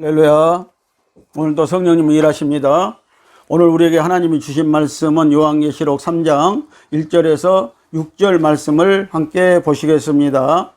할렐루야. 오늘도 성령님이 일하십니다. 오늘 우리에게 하나님이 주신 말씀은 요한계시록 3장 1절에서 6절 말씀을 함께 보시겠습니다.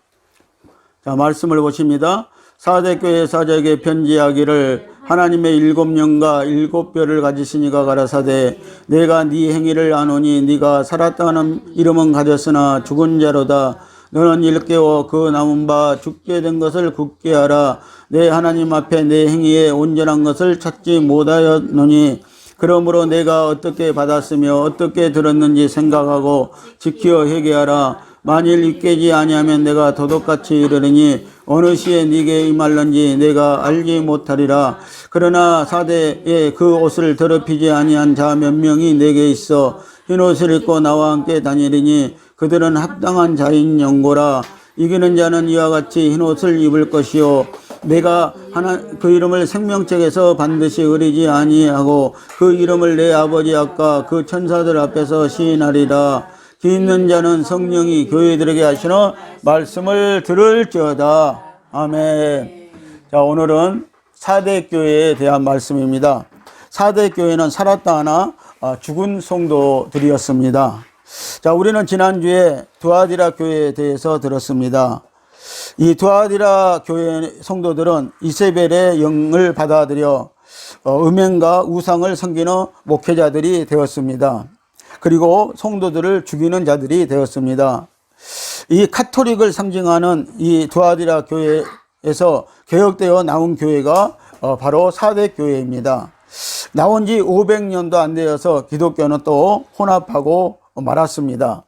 자, 말씀을 보십니다. 사대교회 사자에게 편지하기를 하나님의 7영과 7뼈를 가지시니가 가라사대 내가 네 행위를 아노니 네가 살았다 하는 이름은 가졌으나 죽은 자로다. 너는 일깨워 그 남은 바 죽게 된 것을 굳게 하라. 내 하나님 앞에 내 행위에 온전한 것을 찾지 못하였노니 그러므로 내가 어떻게 받았으며 어떻게 들었는지 생각하고 지켜 회개하라. 만일 입깨지 아니하면 내가 도둑같이 이르리니 어느 시에 네게 임할런지 내가 알지 못하리라. 그러나 사대에 그 옷을 더럽히지 아니한 자 몇 명이 내게 있어 흰옷을 입고 나와 함께 다니리니 그들은 합당한 자인 연고라. 이기는 자는 이와 같이 흰옷을 입을 것이요 내가 그 이름을 생명책에서 반드시 흐리지 아니하고 그 이름을 내 아버지 앞과 그 천사들 앞에서 시인하리라. 귀 있는 자는 성령이 교회들에게 하시는 말씀을 들을지어다. 아멘. 자, 오늘은 사대교회에 대한 말씀입니다. 사대교회는 살았다 하나 죽은 성도들이었습니다. 자, 우리는 지난주에 두아디라 교회에 대해서 들었습니다. 이 두아디라 교회 성도들은 이세벨의 영을 받아들여 음행과 우상을 섬기는 목회자들이 되었습니다. 그리고 성도들을 죽이는 자들이 되었습니다. 이 카톨릭을 상징하는 이 두아디라 교회에서 개혁되어 나온 교회가 바로 사대교회입니다. 나온 지 500년도 안 되어서 기독교는 또 혼합하고 말았습니다.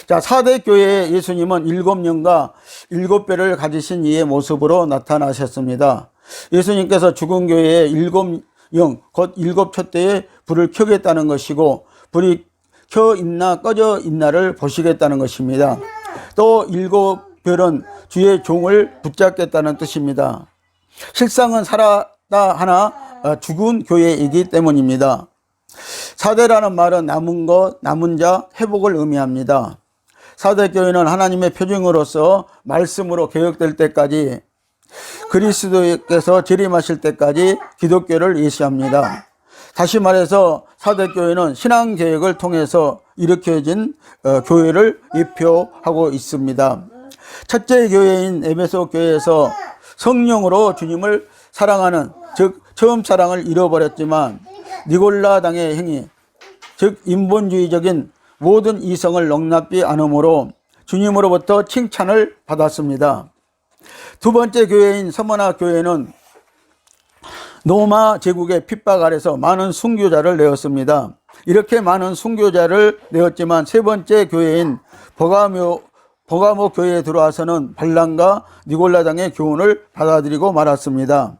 자, 사대교회의 예수님은 7영과 7뼈를 가지신 이의 모습으로 나타나셨습니다. 예수님께서 죽은 교회에 7영, 곧 7촛대에 불을 켜겠다는 것이고 불이 켜 있나 꺼져 있나를 보시겠다는 것입니다. 또 7별은 주의 종을 붙잡겠다는 뜻입니다. 실상은 살았다 하나 죽은 교회이기 때문입니다. 사대라는 말은 남은 것, 남은 자, 회복을 의미합니다. 사대교회는 하나님의 표징으로서 말씀으로 개혁될 때까지 그리스도께서 재림하실 때까지 기독교를 예시합니다. 다시 말해서 사대교회는 신앙개혁을 통해서 일으켜진 교회를 입표하고 있습니다. 첫째 교회인 에베소 교회에서 성령으로 주님을 사랑하는, 즉 처음 사랑을 잃어버렸지만 니골라당의 행위, 즉 인본주의적인 모든 이성을 용납지 않으므로 주님으로부터 칭찬을 받았습니다. 두 번째 교회인 서머나 교회는 로마 제국의 핍박 아래서 많은 순교자를 내었습니다. 이렇게 많은 순교자를 내었지만 세 번째 교회인 버가모 교회에 들어와서는 발람과 니골라당의 교훈을 받아들이고 말았습니다.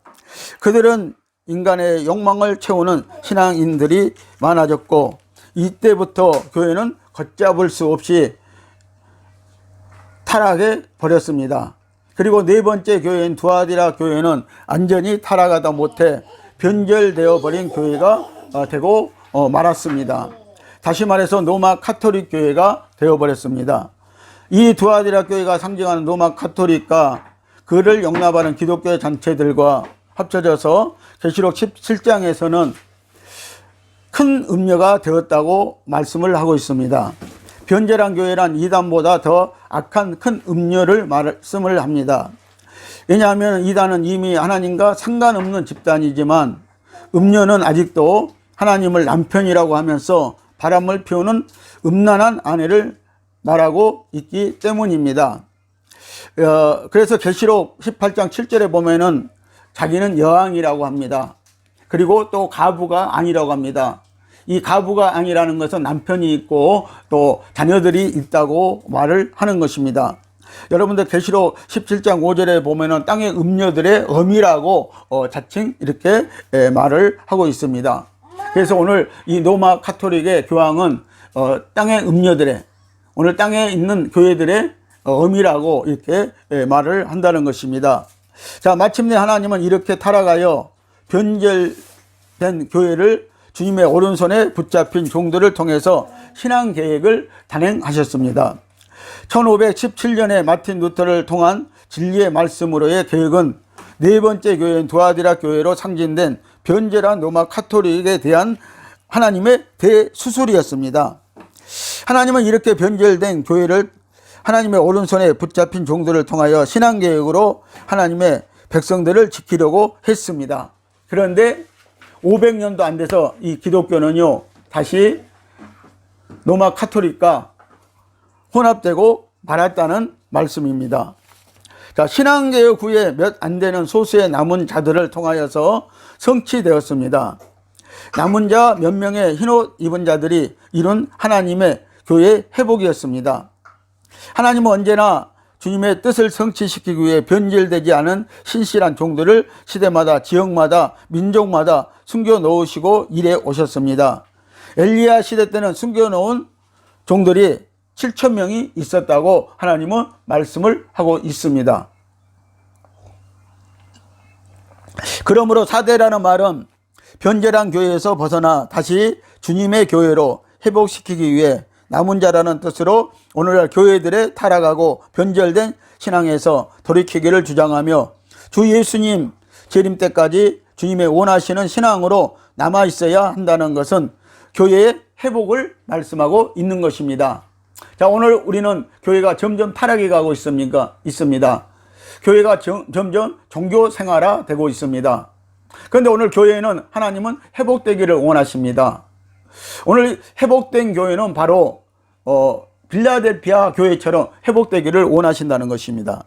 그들은 인간의 욕망을 채우는 신앙인들이 많아졌고 이때부터 교회는 걷잡을 수 없이 타락해 버렸습니다. 그리고 네 번째 교회인 두아디라 교회는 완전히 타락하다 못해 변절되어 버린 교회가 되고 말았습니다. 다시 말해서 로마 카톨릭 교회가 되어버렸습니다. 이 두아디라 교회가 상징하는 로마 카톨릭과 그를 용납하는 기독교 단체들과 합쳐져서 계시록 17장에서는 큰 음녀가 되었다고 말씀을 하고 있습니다. 변절한 교회란 이단보다 더 악한 큰 음녀를 말씀을 합니다. 왜냐하면 이단은 이미 하나님과 상관없는 집단이지만 음녀는 아직도 하나님을 남편이라고 하면서 바람을 피우는 음란한 아내를 말하고 있기 때문입니다. 그래서 계시록 18장 7절에 보면은 자기는 여왕이라고 합니다. 그리고 또 가부가 아니라고 합니다. 이 가부가 아니라는 것은 남편이 있고 또 자녀들이 있다고 말을 하는 것입니다. 여러분들 계시록 17장 5절에 보면은 땅의 음녀들의 어미라고 자칭 이렇게 말을 하고 있습니다. 그래서 오늘 이 로마 카톨릭의 교황은 땅의 음녀들의, 오늘 땅에 있는 교회들의 어미라고 이렇게 말을 한다는 것입니다. 자, 마침내 하나님은 이렇게 타락하여 변절된 교회를 주님의 오른손에 붙잡힌 종들을 통해서 신앙 계획을 단행하셨습니다. 1517년에 마틴 루터를 통한 진리의 말씀으로의 계획은 네 번째 교회인 두아디라 교회로 상징된 변절한 로마 카톨릭에 대한 하나님의 대수술이었습니다. 하나님은 이렇게 변절된 교회를 하나님의 오른손에 붙잡힌 종들을 통하여 신앙계획으로 하나님의 백성들을 지키려고 했습니다. 그런데 500년도 안 돼서 이 기독교는요, 다시 로마 카톨릭과 혼합되고 말았다는 말씀입니다. 자, 신앙개혁 후에 몇 안 되는 소수의 남은 자들을 통하여서 성취되었습니다. 남은 자 몇 명의 흰옷 입은 자들이 이룬 하나님의 교회의 회복이었습니다. 하나님은 언제나 주님의 뜻을 성취시키기 위해 변질되지 않은 신실한 종들을 시대마다 지역마다 민족마다 숨겨 놓으시고 일해 오셨습니다. 엘리야 시대 때는 숨겨 놓은 종들이 7,000명이 있었다고 하나님은 말씀을 하고 있습니다. 그러므로 사대라는 말은 변절한 교회에서 벗어나 다시 주님의 교회로 회복시키기 위해 남은 자라는 뜻으로 오늘날 교회들의 타락하고 변절된 신앙에서 돌이키기를 주장하며 주 예수님 재림 때까지 주님의 원하시는 신앙으로 남아있어야 한다는 것은 교회의 회복을 말씀하고 있는 것입니다. 자, 오늘 우리는 교회가 점점 타락해 가고 있습니다. 교회가 점점 종교 생활화 되고 있습니다. 그런데 오늘 교회는 하나님은 회복되기를 원하십니다. 오늘 회복된 교회는 바로 빌라델피아 교회처럼 회복되기를 원하신다는 것입니다.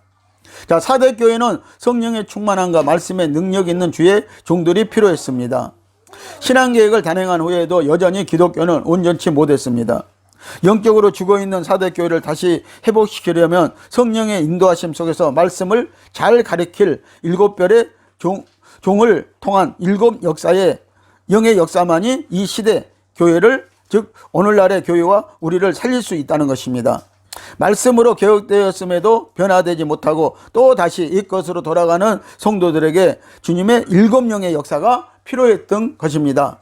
자, 사대 교회는 성령의 충만함과 말씀의 능력 있는 주의 종들이 필요했습니다. 신앙계획을 단행한 후에도 여전히 기독교는 온전치 못했습니다. 영적으로 죽어있는 사대교회를 다시 회복시키려면 성령의 인도하심 속에서 말씀을 잘 가르칠 7별의 종을 통한 7 역사의 영의 역사만이 이 시대 교회를, 즉 오늘날의 교회와 우리를 살릴 수 있다는 것입니다. 말씀으로 개혁되었음에도 변화되지 못하고 또 다시 이것으로 돌아가는 성도들에게 주님의 7영의 역사가 필요했던 것입니다.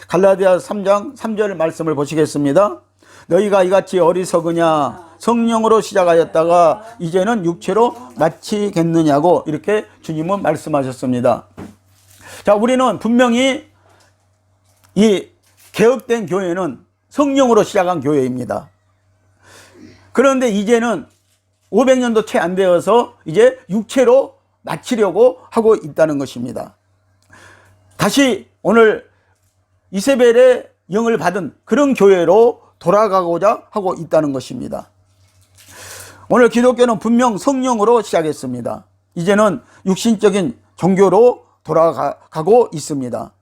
갈라디아 3장 3절 말씀을 보시겠습니다. 너희가 이같이 어리석으냐, 성령으로 시작하였다가 이제는 육체로 마치겠느냐고 이렇게 주님은 말씀하셨습니다. 자, 우리는 분명히 이 개혁된 교회는 성령으로 시작한 교회입니다. 그런데 이제는 500년도 채 안 되어서 이제 육체로 마치려고 하고 있다는 것입니다. 다시 오늘 이세벨의 영을 받은 그런 교회로 돌아가고자 하고 있다는 것입니다. 오늘 기독교는 분명 성령으로 시작했습니다. 이제는 육신적인 종교로 돌아가고 있습니다.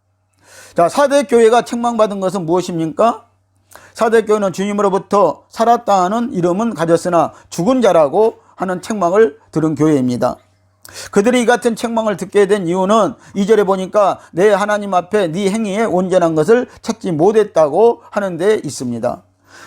자, 사대교회가 책망받은 것은 무엇입니까? 사대교회는 주님으로부터 살았다 하는 이름은 가졌으나 죽은 자라고 하는 책망을 들은 교회입니다. 그들이 이 같은 책망을 듣게 된 이유는 2절에 보니까 내 하나님 앞에 네 행위에 온전한 것을 찾지 못했다고 하는 데 있습니다.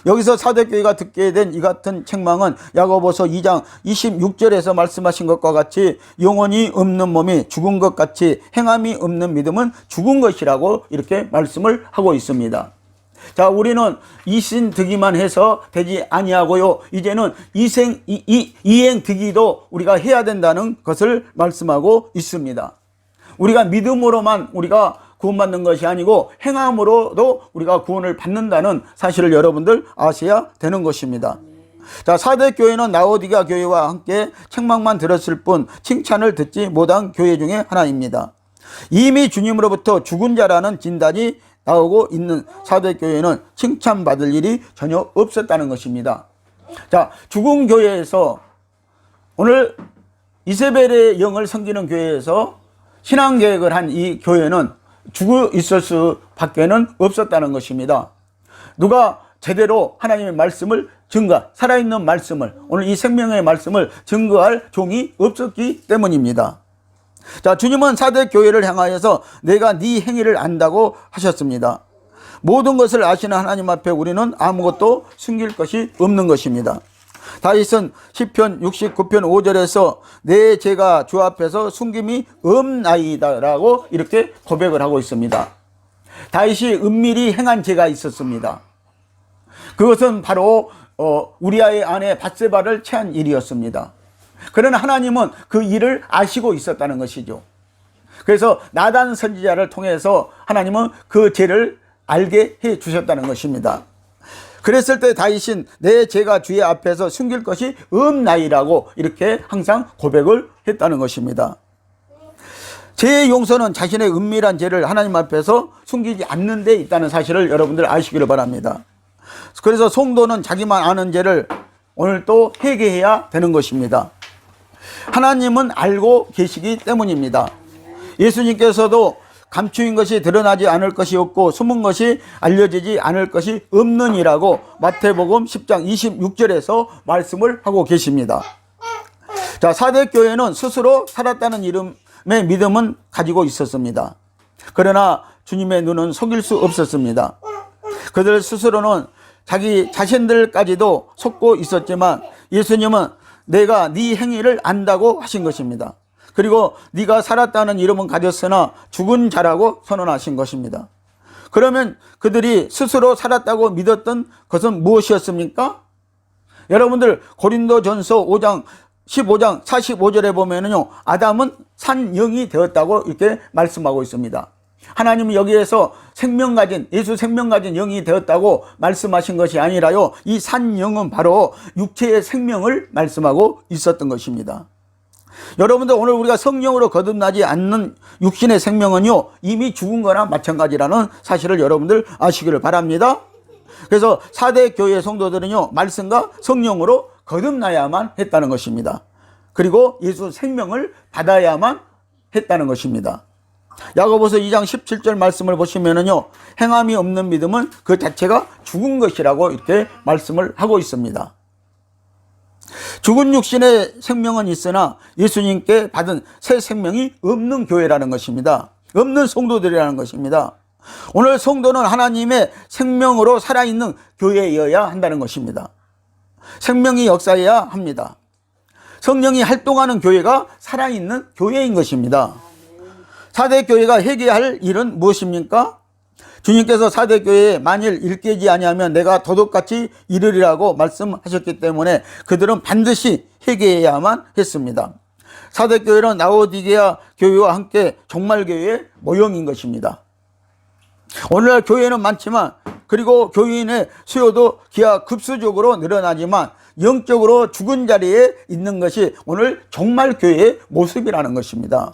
여기서 사대교회가 듣게 된 이 같은 책망은 야고보서 2장 26절에서 말씀하신 것과 같이 영혼이 없는 몸이 죽은 것 같이 행함이 없는 믿음은 죽은 것이라고 이렇게 말씀을 하고 있습니다. 자, 우리는 이신 득이만 해서 되지 아니하고요, 이제는 이행 득이도 우리가 해야 된다는 것을 말씀하고 있습니다. 우리가 믿음으로만 우리가 구원받는 것이 아니고 행함으로도 우리가 구원을 받는다는 사실을 여러분들 아셔야 되는 것입니다. 자, 사대교회는 라오디게아 교회와 함께 책망만 들었을 뿐 칭찬을 듣지 못한 교회 중에 하나입니다. 이미 주님으로부터 죽은 자라는 진단이 나오고 있는 사대교회는 칭찬받을 일이 전혀 없었다는 것입니다. 자, 죽은 교회에서 오늘 이세벨의 영을 섬기는 교회에서 신앙계획을 한 이 교회는 죽어 있을 수밖에는 없었다는 것입니다. 누가 제대로 하나님의 말씀을 살아있는 말씀을, 오늘 이 생명의 말씀을 증거할 종이 없었기 때문입니다. 자, 주님은 사대교회를 향하여서 내가 네 행위를 안다고 하셨습니다. 모든 것을 아시는 하나님 앞에 우리는 아무것도 숨길 것이 없는 것입니다. 다윗은 시편 69편 5절에서 내 죄가 주 앞에서 숨김이 없나이다 라고 이렇게 고백을 하고 있습니다. 다윗이 은밀히 행한 죄가 있었습니다. 그것은 바로 우리아의 아내 밧세바를 체한 일이었습니다. 그러나 하나님은 그 일을 아시고 있었다는 것이죠. 그래서 나단 선지자를 통해서 하나님은 그 죄를 알게 해 주셨다는 것입니다. 그랬을 때 다윗은 내 죄가 주의 앞에서 숨길 것이 없나이라고 이렇게 항상 고백을 했다는 것입니다. 죄의 용서는 자신의 은밀한 죄를 하나님 앞에서 숨기지 않는 데 있다는 사실을 여러분들 아시기를 바랍니다. 그래서 성도는 자기만 아는 죄를 오늘 또 회개해야 되는 것입니다. 하나님은 알고 계시기 때문입니다. 예수님께서도 감추인 것이 드러나지 않을 것이 없고 숨은 것이 알려지지 않을 것이 없느니라고 마태복음 10장 26절에서 말씀을 하고 계십니다. 자, 사대교회는 스스로 살았다는 이름의 믿음은 가지고 있었습니다. 그러나 주님의 눈은 속일 수 없었습니다. 그들 스스로는 자기 자신들까지도 속고 있었지만 예수님은 내가 네 행위를 안다고 하신 것입니다. 그리고 네가 살았다는 이름은 가졌으나 죽은 자라고 선언하신 것입니다. 그러면 그들이 스스로 살았다고 믿었던 것은 무엇이었습니까? 여러분들 고린도전서 5장 15장 45절에 보면은요, 아담은 산 영이 되었다고 이렇게 말씀하고 있습니다. 하나님은 여기에서 생명 가진, 예수 생명 가진 영이 되었다고 말씀하신 것이 아니라요, 이 산 영은 바로 육체의 생명을 말씀하고 있었던 것입니다. 여러분들 오늘 우리가 성령으로 거듭나지 않는 육신의 생명은요, 이미 죽은 거나 마찬가지라는 사실을 여러분들 아시기를 바랍니다. 그래서 4대 교회 성도들은요, 말씀과 성령으로 거듭나야만 했다는 것입니다. 그리고 예수 생명을 받아야만 했다는 것입니다. 야고보서 2장 17절 말씀을 보시면은요, 행함이 없는 믿음은 그 자체가 죽은 것이라고 이렇게 말씀을 하고 있습니다. 죽은 육신의 생명은 있으나 예수님께 받은 새 생명이 없는 교회라는 것입니다. 없는 성도들이라는 것입니다. 오늘 성도는 하나님의 생명으로 살아있는 교회여야 한다는 것입니다. 생명이 역사해야 합니다. 성령이 활동하는 교회가 살아있는 교회인 것입니다. 4대 교회가 회개할 일은 무엇입니까? 주님께서 4대 교회에 만일 일깨지 아니하면 내가 도둑같이 이르리라고 말씀하셨기 때문에 그들은 반드시 회개해야만 했습니다. 4대 교회는 라오디게아 교회와 함께 종말교회의 모형인 것입니다. 오늘날 교회는 많지만, 그리고 교인의 수요도 기하급수적으로 늘어나지만 영적으로 죽은 자리에 있는 것이 오늘 종말교회의 모습이라는 것입니다.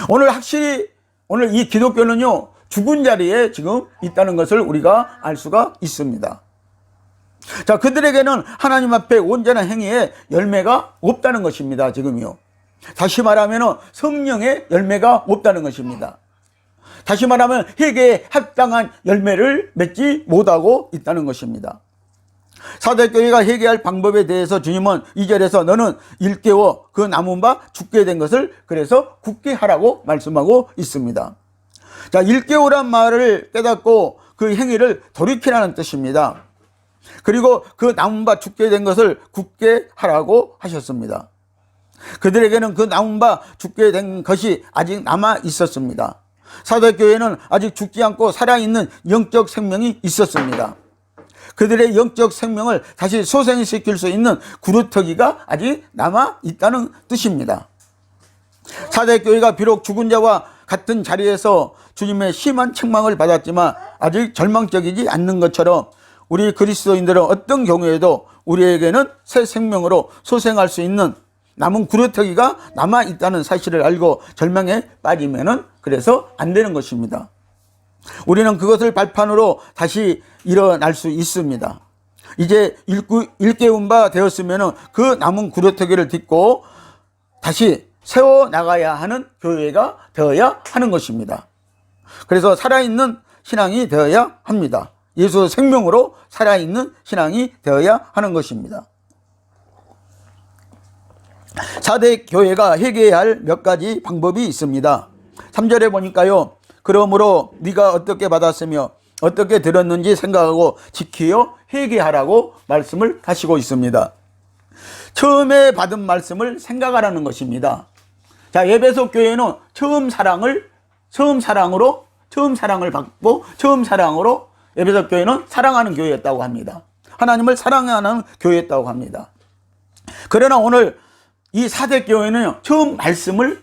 오늘 확실히 오늘 이 기독교는요, 죽은 자리에 지금 있다는 것을 우리가 알 수가 있습니다. 자, 그들에게는 하나님 앞에 온전한 행위에 열매가 없다는 것입니다. 지금요. 다시 말하면 성령의 열매가 없다는 것입니다. 다시 말하면 회개에 합당한 열매를 맺지 못하고 있다는 것입니다. 4대 교회가 회개할 방법에 대해서 주님은 2절에서 너는 일깨워 그 남은 바 죽게 된 것을 그래서 굳게 하라고 말씀하고 있습니다. 자, 일깨우란 말을 깨닫고 그 행위를 돌이키라는 뜻입니다. 그리고 그 남은 바 죽게 된 것을 굳게 하라고 하셨습니다. 그들에게는 그 남은 바 죽게 된 것이 아직 남아 있었습니다. 사도교회는 아직 죽지 않고 살아있는 영적 생명이 있었습니다. 그들의 영적 생명을 다시 소생시킬 수 있는 구루터기가 아직 남아 있다는 뜻입니다. 사대교회가 비록 죽은 자와 같은 자리에서 주님의 심한 책망을 받았지만 아직 절망적이지 않는 것처럼 우리 그리스도인들은 어떤 경우에도 우리에게는 새 생명으로 소생할 수 있는 남은 구루터기가 남아 있다는 사실을 알고 절망에 빠지면은 그래서 안 되는 것입니다. 우리는 그것을 발판으로 다시 일어날 수 있습니다. 이제 일깨운 바 되었으면은 그 남은 구루터기를 딛고 다시 세워 나가야 하는 교회가 되어야 하는 것입니다. 그래서 살아있는 신앙이 되어야 합니다. 예수 생명으로 살아있는 신앙이 되어야 하는 것입니다. 4대 교회가 회개해야 할 몇 가지 방법이 있습니다. 3절에 보니까요, 그러므로 네가 어떻게 받았으며 어떻게 들었는지 생각하고 지키어 회개하라고 말씀을 하시고 있습니다. 처음에 받은 말씀을 생각하라는 것입니다. 자, 에베소 교회는 처음 사랑을 받고 처음 사랑으로 에베소 교회는 사랑하는 교회였다고 합니다. 하나님을 사랑하는 교회였다고 합니다. 그러나 오늘 이 사대 교회는 처음 말씀을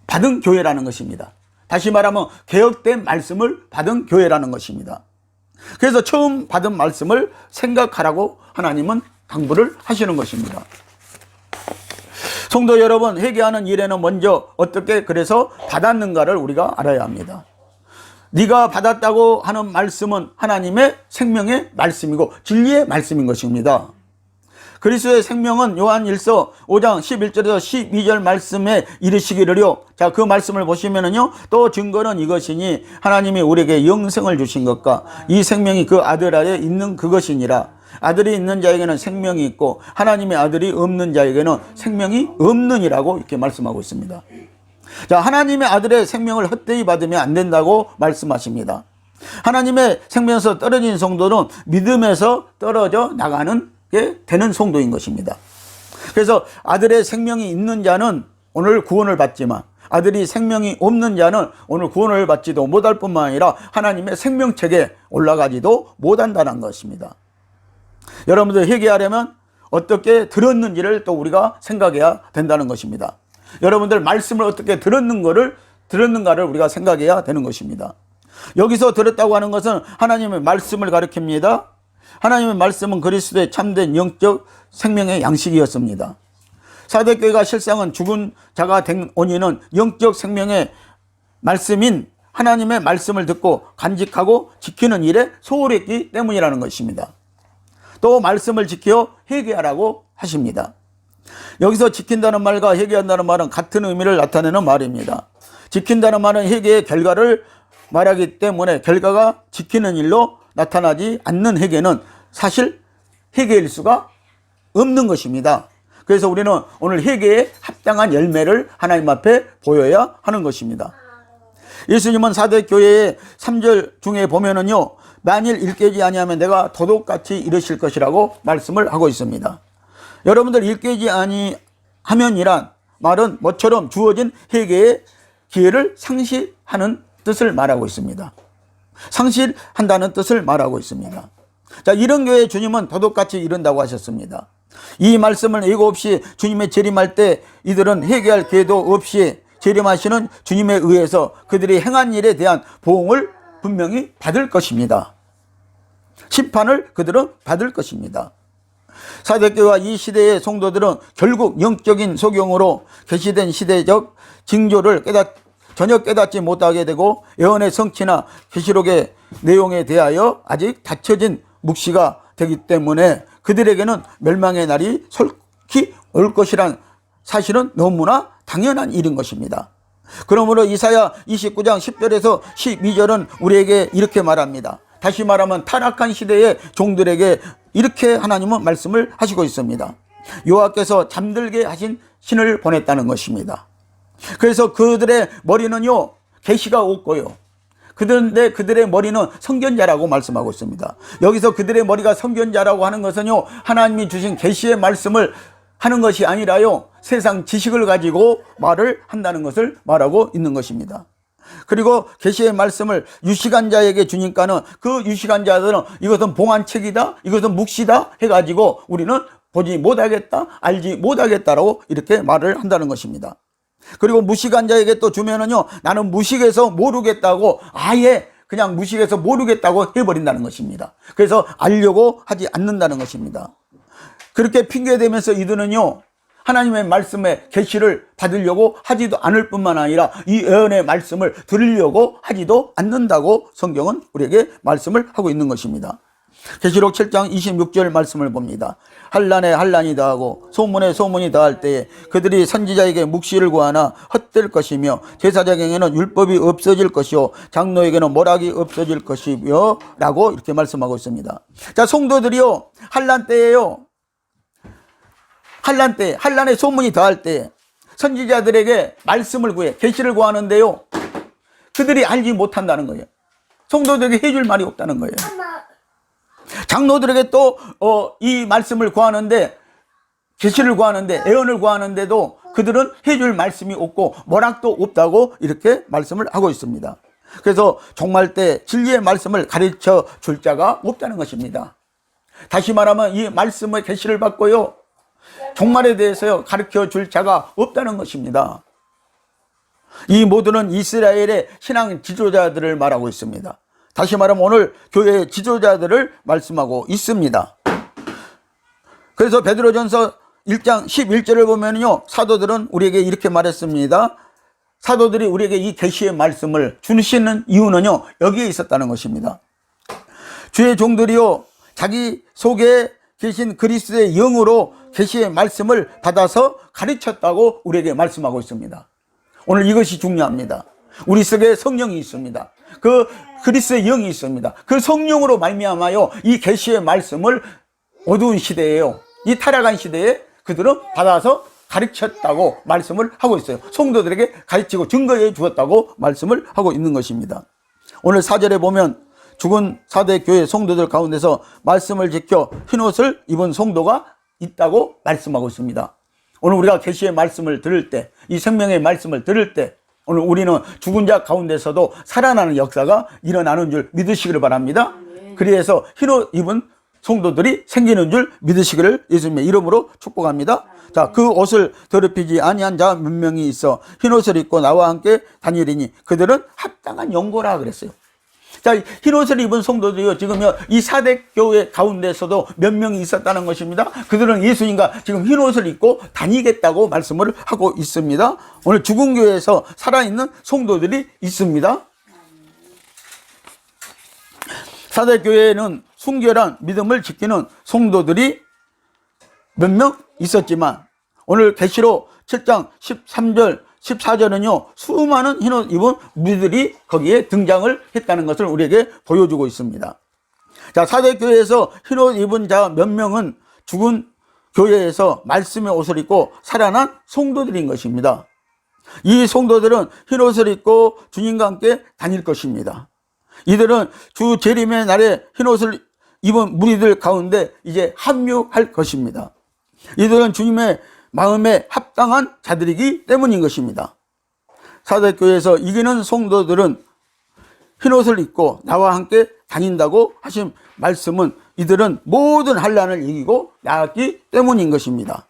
받은 교회라는 것입니다. 다시 말하면 개혁된 말씀을 받은 교회라는 것입니다. 그래서 처음 받은 말씀을 생각하라고 하나님은 당부를 하시는 것입니다. 성도 여러분, 회개하는 일에는 먼저 어떻게 그래서 받았는가를 우리가 알아야 합니다. 네가 받았다고 하는 말씀은 하나님의 생명의 말씀이고 진리의 말씀인 것입니다. 그리스도의 생명은 요한일서 5장 11절에서 12절 말씀에 이르시기를요. 자, 그 말씀을 보시면은요. 또 증거는 이것이니 하나님이 우리에게 영생을 주신 것과 이 생명이 그 아들 안에 있는 그것이니라. 아들이 있는 자에게는 생명이 있고 하나님의 아들이 없는 자에게는 생명이 없느니라고 이렇게 말씀하고 있습니다. 자, 하나님의 아들의 생명을 헛되이 받으면 안 된다고 말씀하십니다. 하나님의 생명에서 떨어진 성도는 믿음에서 떨어져 나가는 게 되는 성도인 것입니다. 그래서 아들의 생명이 있는 자는 오늘 구원을 받지만 아들이 생명이 없는 자는 오늘 구원을 받지도 못할 뿐만 아니라 하나님의 생명책에 올라가지도 못한다는 것입니다. 여러분들 회개하려면 어떻게 들었는지를 또 우리가 생각해야 된다는 것입니다. 여러분들 말씀을 어떻게 들었는가를 우리가 생각해야 되는 것입니다. 여기서 들었다고 하는 것은 하나님의 말씀을 가리킵니다. 하나님의 말씀은 그리스도의 참된 영적 생명의 양식이었습니다. 사대교회가 실상은 죽은 자가 된 원인은 영적 생명의 말씀인 하나님의 말씀을 듣고 간직하고 지키는 일에 소홀했기 때문이라는 것입니다. 또 말씀을 지켜 회개하라고 하십니다. 여기서 지킨다는 말과 회개한다는 말은 같은 의미를 나타내는 말입니다. 지킨다는 말은 회개의 결과를 말하기 때문에 결과가 지키는 일로 나타나지 않는 회개는 사실 회개일 수가 없는 것입니다. 그래서 우리는 오늘 회개에 합당한 열매를 하나님 앞에 보여야 하는 것입니다. 예수님은 사대교회의 3절 중에 보면은요, 만일 일깨지 아니하면 내가 도둑같이 이르실 것이라고 말씀을 하고 있습니다. 여러분들 일깨지 아니하면이란 말은 모처럼 주어진 회개의 기회를 상실하는 뜻을 말하고 있습니다. 상실한다는 뜻을 말하고 있습니다. 자, 이런 교회에 주님은 도둑같이 이른다고 하셨습니다. 이 말씀을 예고 없이 주님의 재림할 때 이들은 회개할 기회도 없이 재림하시는 주님에 의해서 그들이 행한 일에 대한 보응을 분명히 받을 것입니다. 심판을 그들은 받을 것입니다. 사대교회와 이 시대의 성도들은 결국 영적인 소경으로 계시된 시대적 징조를 전혀 깨닫지 못하게 되고 예언의 성취나 계시록의 내용에 대하여 아직 닫혀진 묵시가 되기 때문에 그들에게는 멸망의 날이 솔직히 올 것이란 사실은 너무나 당연한 일인 것입니다. 그러므로 이사야 29장 10절에서 12절은 우리에게 이렇게 말합니다. 다시 말하면 타락한 시대의 종들에게 이렇게 하나님은 말씀을 하시고 있습니다. 여호와께서 잠들게 하신 신을 보냈다는 것입니다. 그래서 그들의 머리는요, 계시가 없고요. 그런데 그들의 머리는 선견자라고 말씀하고 있습니다. 여기서 그들의 머리가 선견자라고 하는 것은요, 하나님이 주신 계시의 말씀을 하는 것이 아니라요, 세상 지식을 가지고 말을 한다는 것을 말하고 있는 것입니다. 그리고 계시의 말씀을 유식한 자에게 주니까는 그 유식한 자들은 이것은 봉안책이다, 이것은 묵시다 해가지고 우리는 보지 못하겠다, 알지 못하겠다라고 이렇게 말을 한다는 것입니다. 그리고 무식한 자에게 또 주면은요, 나는 무식해서 모르겠다고 아예 그냥 무식해서 모르겠다고 해버린다는 것입니다. 그래서 알려고 하지 않는다는 것입니다. 그렇게 핑계대면서 이들은요, 하나님의 말씀의 계시를 받으려고 하지도 않을 뿐만 아니라 이 예언의 말씀을 들으려고 하지도 않는다고 성경은 우리에게 말씀을 하고 있는 것입니다. 계시록 7장 26절 말씀을 봅니다. 환난에 환난이 더하고 소문에 소문이 더할 때에 그들이 선지자에게 묵시를 구하나 헛될 것이며 제사장에게는 율법이 없어질 것이요 장로에게는 모락이 없어질 것이며 라고 이렇게 말씀하고 있습니다. 자, 성도들이요, 환난 때에요, 환난에 소문이 더할 때 선지자들에게 말씀을 구해 계시를 구하는데요, 그들이 알지 못한다는 거예요. 성도들에게 해줄 말이 없다는 거예요. 장로들에게 또 이 말씀을 구하는데, 계시를 구하는데, 예언을 구하는데도 그들은 해줄 말씀이 없고 모락도 없다고 이렇게 말씀을 하고 있습니다. 그래서 종말 때 진리의 말씀을 가르쳐 줄 자가 없다는 것입니다. 다시 말하면 이 말씀의 계시를 받고요, 종말에 대해서요 가르쳐 줄 자가 없다는 것입니다. 이 모두는 이스라엘의 신앙 지도자들을 말하고 있습니다. 다시 말하면 오늘 교회의 지도자들을 말씀하고 있습니다. 그래서 베드로전서 1장 11절을 보면요, 사도들은 우리에게 이렇게 말했습니다. 사도들이 우리에게 이 계시의 말씀을 주시는 이유는요, 여기에 있었다는 것입니다. 주의 종들이요, 자기 속에 계신 그리스도의 영으로 계시의 말씀을 받아서 가르쳤다고 우리에게 말씀하고 있습니다. 오늘 이것이 중요합니다. 우리 속에 성령이 있습니다. 그 그리스도의 영이 있습니다. 그 성령으로 말미암아요, 이 계시의 말씀을 어두운 시대에요, 이 타락한 시대에 그들은 받아서 가르쳤다고 말씀을 하고 있어요. 성도들에게 가르치고 증거해 주었다고 말씀을 하고 있는 것입니다. 오늘 4절에 보면 죽은 사대 교회 성도들 가운데서 말씀을 지켜 흰옷을 입은 성도가 있다고 말씀하고 있습니다. 오늘 우리가 계시의 말씀을 들을 때, 이 생명의 말씀을 들을 때, 오늘 우리는 죽은 자 가운데서도 살아나는 역사가 일어나는 줄 믿으시기를 바랍니다. 그래서 흰옷 입은 성도들이 생기는 줄 믿으시기를 예수님의 이름으로 축복합니다. 자, 그 옷을 더럽히지 아니한 자 몇 명이 있어 흰옷을 입고 나와 함께 다니리니 그들은 합당한 연고라 그랬어요. 자, 흰옷을 입은 성도들이요, 지금요 이 사대 교회 가운데서도 몇 명이 있었다는 것입니다. 그들은 예수님과 지금 흰옷을 입고 다니겠다고 말씀을 하고 있습니다. 오늘 죽은 교회에서 살아있는 성도들이 있습니다. 사대 교회에는 순결한 믿음을 지키는 성도들이 몇 명 있었지만 오늘 계시록 7장 13절 14절은요 수많은 흰옷 입은 무리들이 거기에 등장을 했다는 것을 우리에게 보여주고 있습니다. 자, 사대교회에서 흰옷 입은 자 몇 명은 죽은 교회에서 말씀의 옷을 입고 살아난 성도들인 것입니다. 이 성도들은 흰옷을 입고 주님과 함께 다닐 것입니다. 이들은 주 재림의 날에 흰옷을 입은 무리들 가운데 이제 합류할 것입니다. 이들은 주님의 마음에 합당한 자들이기 때문인 것입니다. 사대교회에서 이기는 성도들은 흰옷을 입고 나와 함께 다닌다고 하신 말씀은 이들은 모든 환난을 이기고 나았기 때문인 것입니다.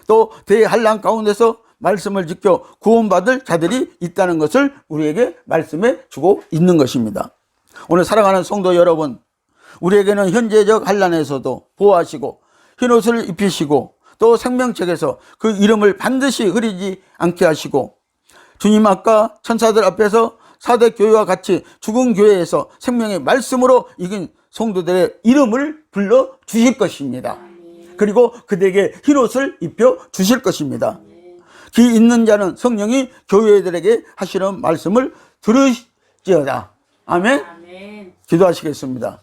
또 대환난 가운데서 말씀을 지켜 구원받을 자들이 있다는 것을 우리에게 말씀해 주고 있는 것입니다. 오늘 사랑하는 성도 여러분, 우리에게는 현재적 환난에서도 보호하시고 흰옷을 입히시고 또 생명책에서 그 이름을 반드시 흐리지 않게 하시고 주님 앞과 천사들 앞에서 사대 교회와 같이 죽은 교회에서 생명의 말씀으로 이긴 성도들의 이름을 불러 주실 것입니다. 그리고 그들에게 흰옷을 입혀 주실 것입니다. 귀 있는 자는 성령이 교회들에게 하시는 말씀을 들으시지어다. 아멘. 기도하시겠습니다.